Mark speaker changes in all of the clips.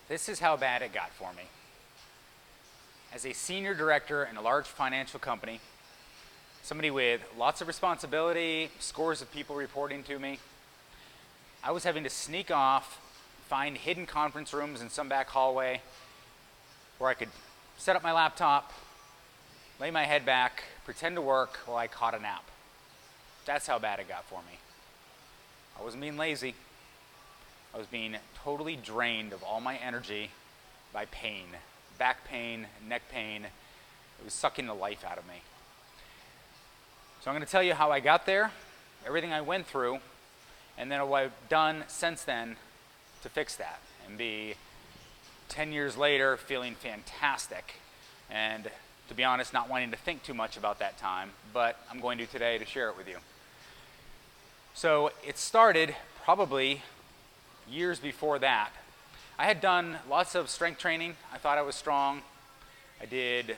Speaker 1: This is how bad it got for me. As a senior director in a large financial company, somebody with lots of responsibility, scores of people reporting to me, I was having to sneak off, find hidden conference rooms in some back hallway where I could set up my laptop, lay my head back, pretend to work while I caught a nap. That's how bad it got for me. I wasn't being lazy. I was being totally drained of all my energy by pain. Back pain, neck pain. It was sucking the life out of me. So I'm going to tell you how I got there, everything I went through, and then what I've done since then to fix that and be 10 years later feeling fantastic and, to be honest, not wanting to think too much about that time, but I'm going to today to share it with you. So it started probably years before that. I had done lots of strength training. I thought I was strong. I did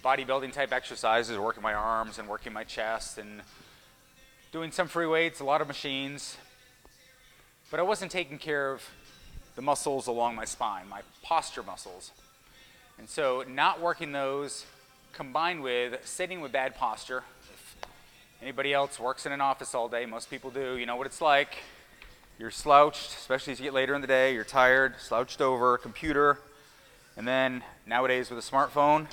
Speaker 1: bodybuilding type exercises, working my arms and working my chest and doing some free weights, a lot of machines. But I wasn't taking care of the muscles along my spine, my posture muscles. And so not working those combined with sitting with bad posture. If anybody else works in an office all day, most people do, you know what it's like. You're slouched, especially as you get later in the day, you're tired, slouched over a computer, and then nowadays with a smartphone,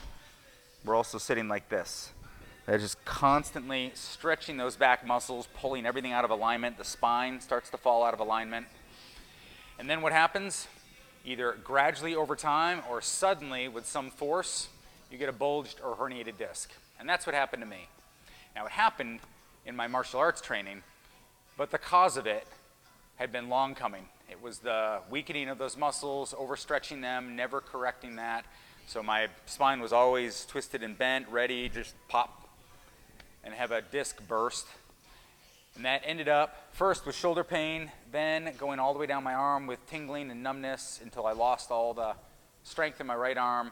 Speaker 1: we're also sitting like this. They're just constantly stretching those back muscles, pulling everything out of alignment. The spine starts to fall out of alignment. And then what happens? Either gradually over time or suddenly with some force, you get a bulged or herniated disc. And that's what happened to me. Now it happened in my martial arts training, but the cause of it had been long coming. It was the weakening of those muscles, overstretching them, never correcting that. So my spine was always twisted and bent, ready to just pop and have a disc burst. And that ended up first with shoulder pain, then going all the way down my arm with tingling and numbness until I lost all the strength in my right arm.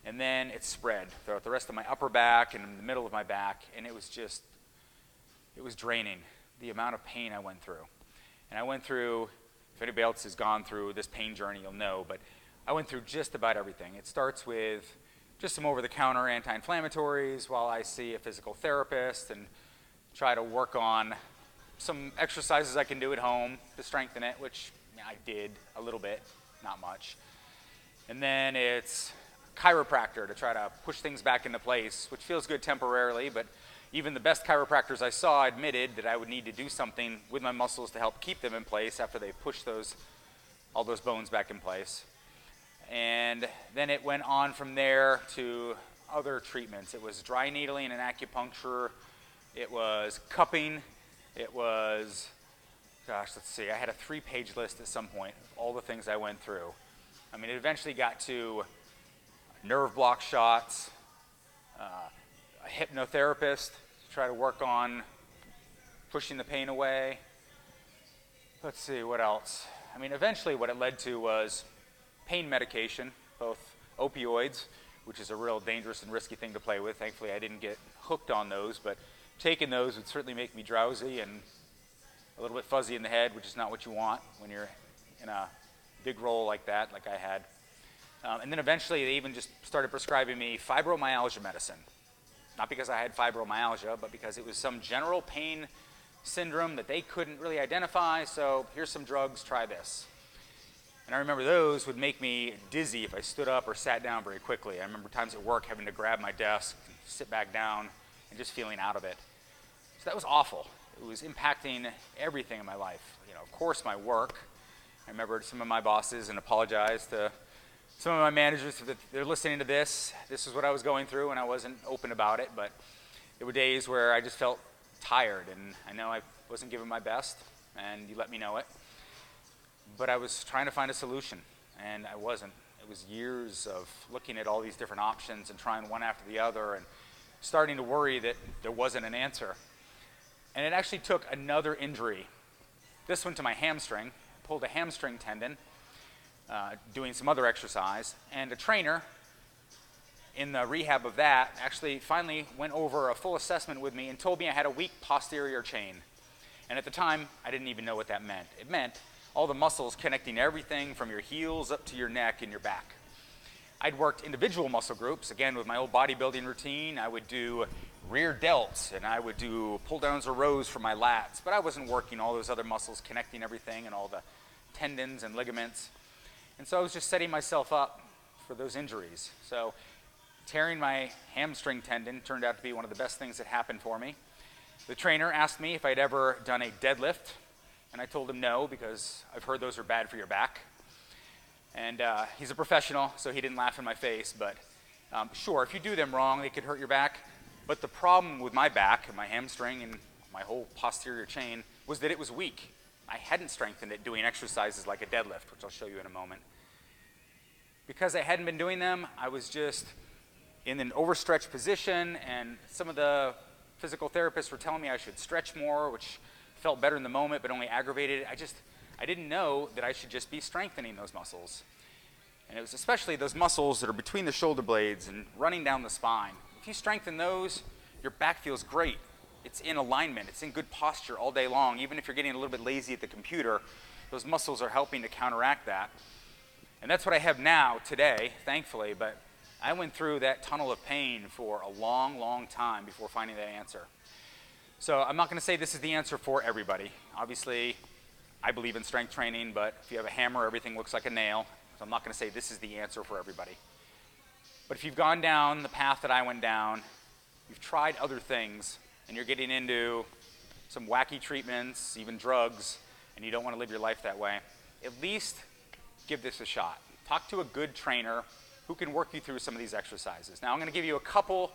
Speaker 1: And then it spread throughout the rest of my upper back and in the middle of my back. And it was draining, the amount of pain I went through. And I went through, if anybody else has gone through this pain journey, you'll know, but I went through just about everything. It starts with just some over-the-counter anti-inflammatories while I see a physical therapist and try to work on some exercises I can do at home to strengthen it, which I did a little bit, not much. And then it's chiropractor to try to push things back into place, which feels good temporarily, but even the best chiropractors I saw admitted that I would need to do something with my muscles to help keep them in place after they push all those bones back in place. And then it went on from there to other treatments. It was dry needling and acupuncture. It was cupping. It was, I had a 3-page list at some point of all the things I went through. I mean, it eventually got to nerve block shots, a hypnotherapist to try to work on pushing the pain away. Let's see, what else? I mean, eventually what it led to was pain medication, both opioids, which is a real dangerous and risky thing to play with. Thankfully, I didn't get hooked on those, but taking those would certainly make me drowsy and a little bit fuzzy in the head, which is not what you want when you're in a big role like that, like I had. And then eventually they even just started prescribing me fibromyalgia medicine. Not because I had fibromyalgia, but because it was some general pain syndrome that they couldn't really identify, so here's some drugs, try this. And I remember those would make me dizzy if I stood up or sat down very quickly. I remember times at work having to grab my desk, sit back down, and just feeling out of it. So that was awful. It was impacting everything in my life. You know, of course, my work. I remember some of my bosses and apologized to some of my managers that they're listening to this. This is what I was going through, and I wasn't open about it, but there were days where I just felt tired, and I know I wasn't giving my best, and you let me know it. But I was trying to find a solution, and I wasn't. It was years of looking at all these different options and trying one after the other and starting to worry that there wasn't an answer. And it actually took another injury, this one to my hamstring. I pulled a hamstring tendon doing some other exercise, and a trainer in the rehab of that actually finally went over a full assessment with me and told me I had a weak posterior chain. And at the time, I didn't even know what that meant. It meant all the muscles connecting everything from your heels up to your neck and your back. I'd worked individual muscle groups. Again, with my old bodybuilding routine, I would do rear delts and I would do pull downs or rows for my lats, but I wasn't working all those other muscles connecting everything and all the tendons and ligaments. And so I was just setting myself up for those injuries. So tearing my hamstring tendon turned out to be one of the best things that happened for me. The trainer asked me if I'd ever done a deadlift, and I told him no, because I've heard those are bad for your back. And he's a professional, so he didn't laugh in my face, but sure, if you do them wrong, they could hurt your back. But the problem with my back and my hamstring and my whole posterior chain was that it was weak. I hadn't strengthened it doing exercises like a deadlift, which I'll show you in a moment. Because I hadn't been doing them, I was just in an overstretched position, and some of the physical therapists were telling me I should stretch more, which felt better in the moment, but only aggravated it. I didn't know that I should just be strengthening those muscles. And it was especially those muscles that are between the shoulder blades and running down the spine. If you strengthen those, your back feels great. It's in alignment, it's in good posture all day long. Even if you're getting a little bit lazy at the computer, those muscles are helping to counteract that. And that's what I have now, today, thankfully, but I went through that tunnel of pain for a long, long time before finding that answer. So I'm not going to say this is the answer for everybody. Obviously, I believe in strength training, but if you have a hammer, everything looks like a nail. So I'm not going to say this is the answer for everybody. But if you've gone down the path that I went down, you've tried other things, and you're getting into some wacky treatments, even drugs, and you don't want to live your life that way, at least give this a shot. Talk to a good trainer who can work you through some of these exercises. Now, I'm going to give you a couple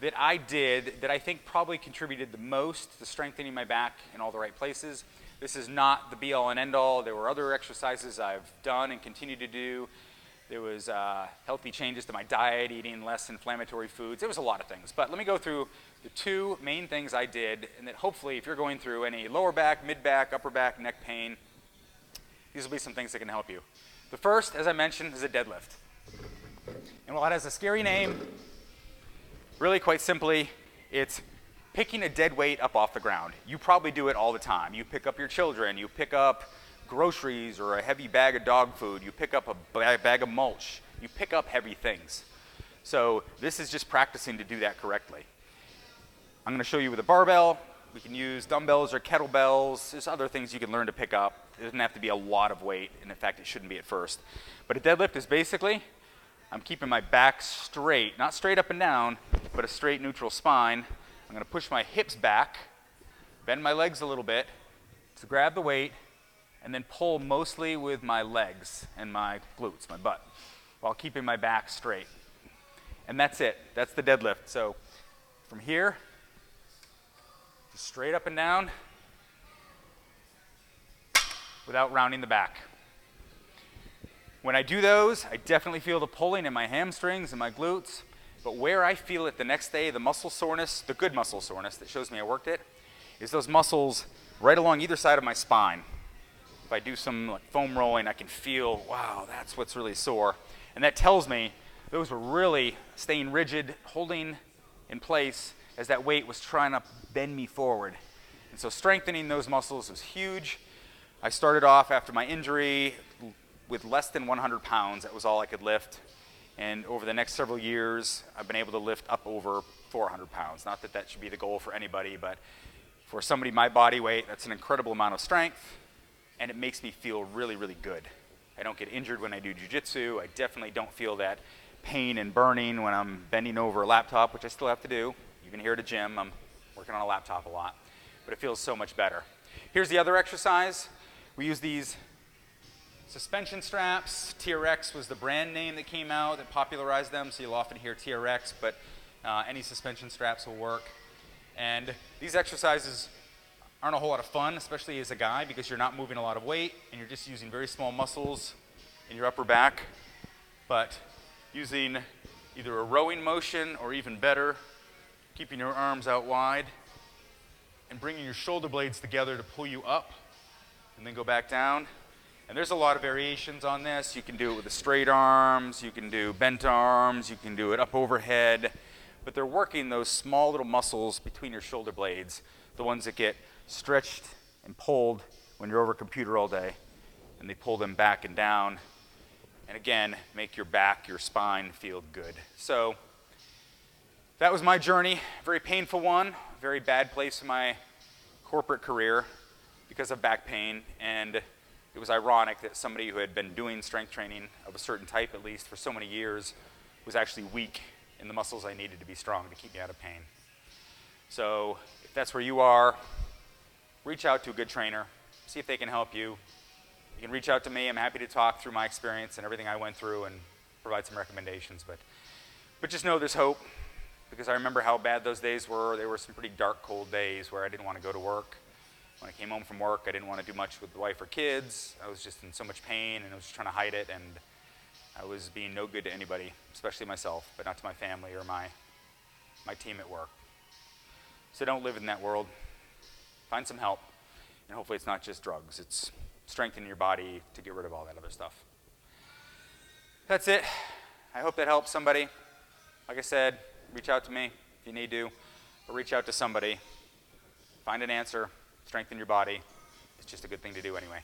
Speaker 1: that I did that I think probably contributed the most to strengthening my back in all the right places. This is not the be-all and end-all. There were other exercises I've done and continue to do. There was healthy changes to my diet, eating less inflammatory foods. There was a lot of things. But let me go through the two main things I did, and that hopefully if you're going through any lower back, mid back, upper back, neck pain, these will be some things that can help you. The first, as I mentioned, is a deadlift. And while it has a scary name, really quite simply, it's picking a dead weight up off the ground. You probably do it all the time. You pick up your children, you pick up groceries or a heavy bag of dog food, you pick up a bag of mulch, you pick up heavy things. So this is just practicing to do that correctly. I'm going to show you with a barbell. We can use dumbbells or kettlebells. There's other things you can learn to pick up. It doesn't have to be a lot of weight, and in fact, it shouldn't be at first. But a deadlift is basically, I'm keeping my back straight, not straight up and down, but a straight neutral spine. I'm going to push my hips back, bend my legs a little bit to grab the weight, and then pull mostly with my legs and my glutes, my butt, while keeping my back straight. And that's it. That's the deadlift. So from here, just straight up and down without rounding the back. When I do those, I definitely feel the pulling in my hamstrings and my glutes, but where I feel it the next day, the muscle soreness, the good muscle soreness that shows me I worked it, is those muscles right along either side of my spine. If I do some foam rolling, I can feel, wow, that's what's really sore. And that tells me those were really staying rigid, holding in place as that weight was trying to bend me forward. And so strengthening those muscles was huge. I started off after my injury with less than 100 pounds. That was all I could lift. And over the next several years, I've been able to lift up over 400 pounds. Not that that should be the goal for anybody, but for somebody my body weight, that's an incredible amount of strength, and it makes me feel really, really good. I don't get injured when I do jiu-jitsu. I definitely don't feel that pain and burning when I'm bending over a laptop, which I still have to do. Even here at a gym, I'm working on a laptop a lot, but it feels so much better. Here's the other exercise. We use these suspension straps. TRX was the brand name that came out that popularized them, so you'll often hear TRX, but any suspension straps will work. And these exercises aren't a whole lot of fun, especially as a guy, because you're not moving a lot of weight and you're just using very small muscles in your upper back. But using either a rowing motion or even better, keeping your arms out wide and bringing your shoulder blades together to pull you up and then go back down. And there's a lot of variations on this. You can do it with the straight arms, you can do bent arms, you can do it up overhead, but they're working those small little muscles between your shoulder blades, the ones that get stretched and pulled when you're over a computer all day. and they pull them back and down. And again, make your back, your spine feel good. So that was my journey, very painful one, very bad place in my corporate career because of back pain. And it was ironic that somebody who had been doing strength training of a certain type, at least for so many years, was actually weak in the muscles I needed to be strong to keep me out of pain. So if that's where you are, reach out to a good trainer, see if they can help you. You can reach out to me. I'm happy to talk through my experience and everything I went through and provide some recommendations. But just know there's hope, because I remember how bad those days were. They were some pretty dark, cold days where I didn't want to go to work. When I came home from work, I didn't want to do much with the wife or kids. I was just in so much pain, and I was just trying to hide it, and I was being no good to anybody, especially myself, but not to my family or my team at work. So don't live in that world. Find some help, and hopefully it's not just drugs. It's strengthening your body to get rid of all that other stuff. That's it. I hope that helps somebody. Like I said, reach out to me if you need to, or reach out to somebody. Find an answer. Strengthen your body. It's just a good thing to do anyway.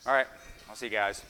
Speaker 1: All right, I'll see you guys.